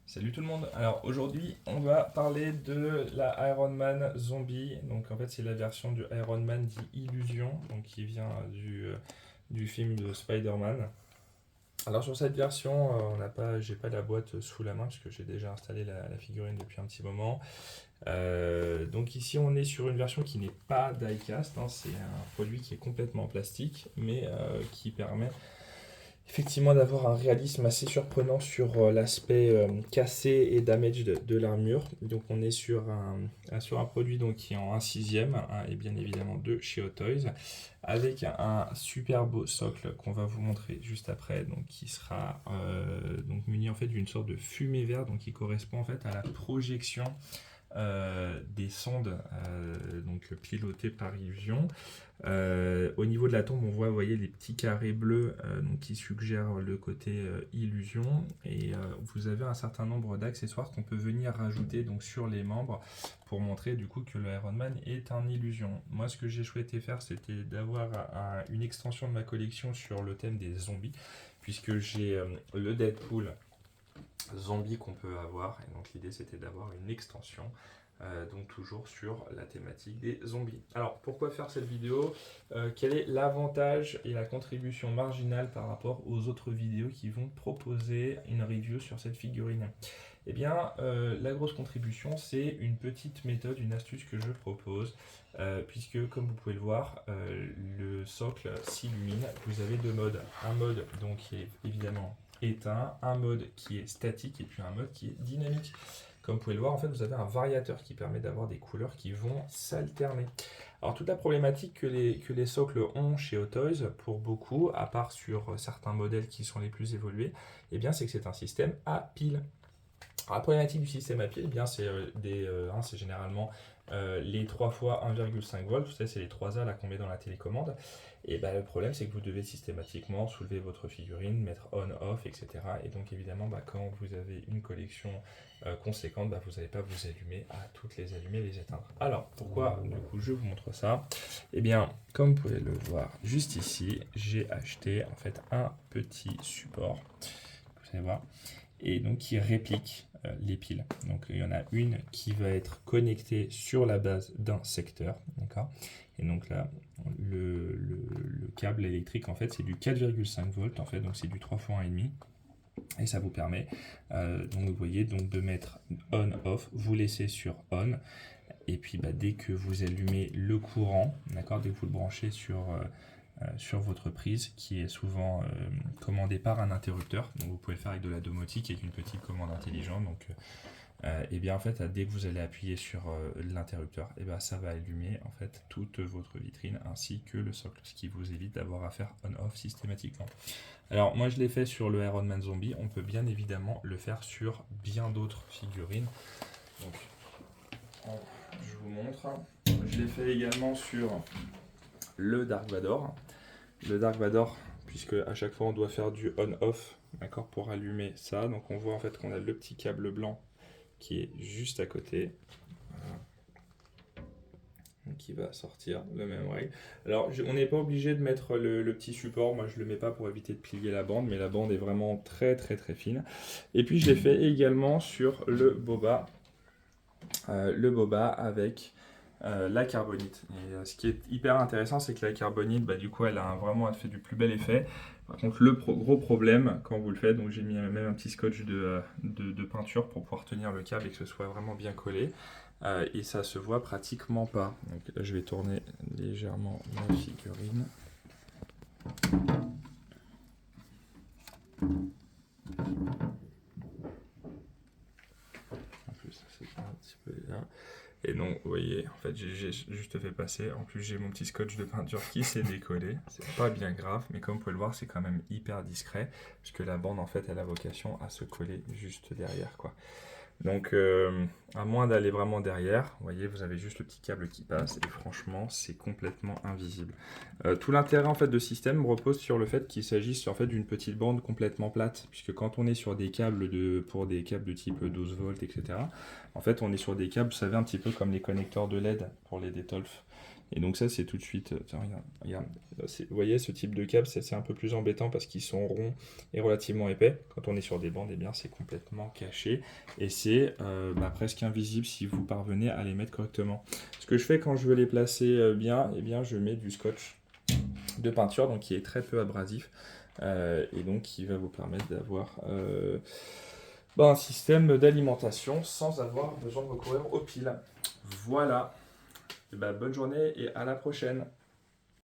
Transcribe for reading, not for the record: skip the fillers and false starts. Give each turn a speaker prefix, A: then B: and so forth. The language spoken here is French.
A: Salut tout le monde. Alors aujourd'hui, on va parler de la Iron Man Zombie. Donc en fait, c'est la version du Iron Man dit Illusion, donc qui vient du film de Spider-Man. Alors sur cette version, j'ai pas la boîte sous la main parce que j'ai déjà installé la figurine depuis un petit moment. Donc ici, on est sur une version qui n'est pas die-cast, hein. C'est un produit qui est complètement en plastique, mais qui permet effectivement d'avoir un réalisme assez surprenant sur l'aspect cassé et damage de l'armure. Donc on est sur un produit donc, qui est en 1/6 hein, et bien évidemment de chez Hot Toys avec un super beau socle qu'on va vous montrer juste après, donc qui sera donc muni en fait d'une sorte de fumée verte, donc qui correspond en fait à la projection des sondes donc pilotées par Illusion. Au niveau de la tombe, on voit, vous voyez, les petits carrés bleus donc, qui suggèrent le côté illusion. Et vous avez un certain nombre d'accessoires qu'on peut venir rajouter donc, sur les membres pour montrer du coup que le Iron Man est un illusion. Moi, ce que j'ai souhaité faire, c'était d'avoir une extension de ma collection sur le thème des zombies, puisque j'ai le Deadpool zombie qu'on peut avoir. Et donc l'idée c'était d'avoir une extension, donc toujours sur la thématique des zombies. Alors pourquoi faire cette vidéo? Quel est l'avantage et la contribution marginale par rapport aux autres vidéos qui vont proposer une review sur cette figurine? Eh bien, la grosse contribution, c'est une petite méthode, une astuce que je propose, puisque comme vous pouvez le voir, le socle s'illumine. Vous avez deux modes. Un mode donc, qui est évidemment éteint, un mode qui est statique et puis un mode qui est dynamique. Comme vous pouvez le voir, en fait, vous avez un variateur qui permet d'avoir des couleurs qui vont s'alterner. Alors toute la problématique que les socles ont chez Hot Toys, pour beaucoup, à part sur certains modèles qui sont les plus évolués, eh bien c'est que c'est un système à pile. Alors, la problématique du système à pile, eh bien c'est généralement les 3 fois 1,5 volts, vous savez, c'est les 3 A là, qu'on met dans la télécommande. Et ben, le problème, c'est que vous devez systématiquement soulever votre figurine, mettre on, off, etc. Et donc, évidemment, quand vous avez une collection conséquente, vous n'allez pas vous allumer à toutes les allumer, les éteindre. Alors, pourquoi, du coup, je vous montre ça? Eh bien, comme vous pouvez le voir juste ici, j'ai acheté en fait un petit support. Vous allez voir et donc qui réplique les piles. Donc il y en a une qui va être connectée sur la base d'un secteur, d'accord. Et donc là, le câble électrique en fait c'est du 4,5 volts en fait, donc c'est du 3 fois 1,5. Et ça vous permet, donc vous voyez, donc de mettre on/off, vous laissez sur on, et puis dès que vous allumez le courant, d'accord, dès que vous le branchez sur votre prise qui est souvent commandée par un interrupteur. Donc vous pouvez le faire avec de la domotique qui est une petite commande intelligente. Donc et bien en fait dès que vous allez appuyer sur l'interrupteur, et bien ça va allumer en fait toute votre vitrine ainsi que le socle, ce qui vous évite d'avoir à faire on-off systématiquement. Alors moi je l'ai fait sur le Iron Man Zombie, on peut bien évidemment le faire sur bien d'autres figurines. Donc je vous montre. Je l'ai fait également sur le Dark Vador. Le Dark Vador, puisque à chaque fois on doit faire du on-off, d'accord, pour allumer ça. Donc on voit en fait qu'on a le petit câble blanc qui est juste à côté. Voilà. Qui va sortir le même règle. Alors on n'est pas obligé de mettre le petit support, moi je le mets pas pour éviter de plier la bande, mais la bande est vraiment très très très fine. Et puis je l'ai fait également sur le boba avec la carbonite. Et ce qui est hyper intéressant, c'est que la carbonite, du coup, elle fait du plus bel effet. Par contre, le gros problème quand vous le faites, donc j'ai mis même un petit scotch de peinture pour pouvoir tenir le câble et que ce soit vraiment bien collé. Et ça se voit pratiquement pas. Donc là, je vais tourner légèrement ma figurine. En plus, c'est un petit peu là. Et donc, vous voyez, en fait, j'ai juste fait passer. En plus, j'ai mon petit scotch de peinture qui s'est décollé. C'est pas bien grave, mais comme vous pouvez le voir, c'est quand même hyper discret, puisque la bande, en fait, elle a vocation à se coller juste derrière, quoi. Donc, à moins d'aller vraiment derrière, vous voyez, vous avez juste le petit câble qui passe, et franchement, c'est complètement invisible. Tout l'intérêt, en fait, de ce système repose sur le fait qu'il s'agisse, en fait, d'une petite bande complètement plate, puisque quand on est sur des câbles pour des câbles de type 12 volts, etc., en fait, on est sur des câbles, vous savez, un petit peu comme les connecteurs de LED pour les Detolf. Et donc ça, c'est tout de suite... tiens, regarde. Vous voyez, ce type de câble, c'est un peu plus embêtant parce qu'ils sont ronds et relativement épais. Quand on est sur des bandes, eh bien, c'est complètement caché. Et c'est presque invisible si vous parvenez à les mettre correctement. Ce que je fais quand je veux les placer bien, eh bien, je mets du scotch de peinture, donc qui est très peu abrasif. Et donc qui va vous permettre d'avoir un système d'alimentation sans avoir besoin de recourir aux piles. Voilà. Bonne journée et à la prochaine.